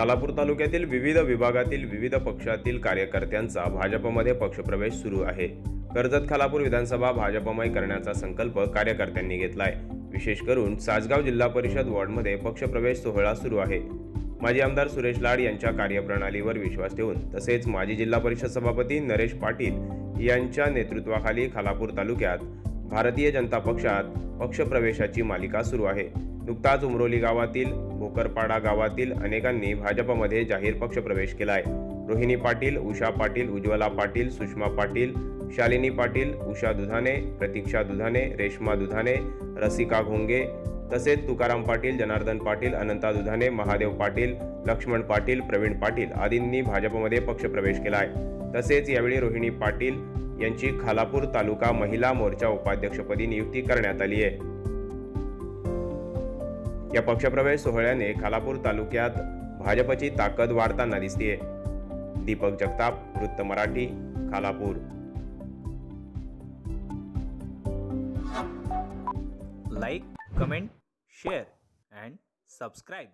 खालापूर तालुक्यातील विविध विभागातील विविध पक्षातील कार्यकर्त्यांचा भाजपमध्ये पक्षप्रवेश सुरू आहे। कर्जत खालापूर विधानसभा भाजपमय करण्याचा संकल्प कार्यकर्त्यांनी घेतलाय। विशेष करून सासगाव जिल्हा परिषद वॉर्डमध्ये पक्षप्रवेश सोहळा सुरू आहे। माजी आमदार सुरेश लाड यांच्या कार्यप्रणालीवर विश्वास ठेवून तसेच माजी जिल्हा परिषद सभापती नरेश पाटील यांच्या नेतृत्वाखाली खालापूर तालुक्यात भारतीय जनता पक्षात पक्षप्रवेशाची मालिका सुरू आहे। नुकताच उमरोली गावातील भोकरपाडा गावातील अनेकांनी भाजपमध्ये जाहीर पक्षप्रवेश केलाय। रोहिणी पाटील, उषा पाटील, उज्ज्वला पाटील, सुषमा पाटील, शालिनी पाटील, उषा दुधाने, प्रतीक्षा दुधाने, रेश्मा दुधाने, रसिका घोंगे तसेच तुकाराम पाटील, जनार्दन पाटील, अनंता दुधाने, महादेव पाटील, लक्ष्मण पाटील, प्रवीण पाटील आदींनी भाजपमध्ये पक्षप्रवेश केलाय। तसेच यावेळी रोहिणी पाटील यांची खालापूर तालुका महिला मोर्चा उपाध्यक्षपदी नियुक्ती करण्यात आली आहे। या पक्षप्रवेश सोहळ्याने खालापूर तालुक्यात भाजपची ताकद वाढताना दिसतेय। दीपक जगताप, वृत्त Marathi, Khalapur. Like, comment, share and subscribe.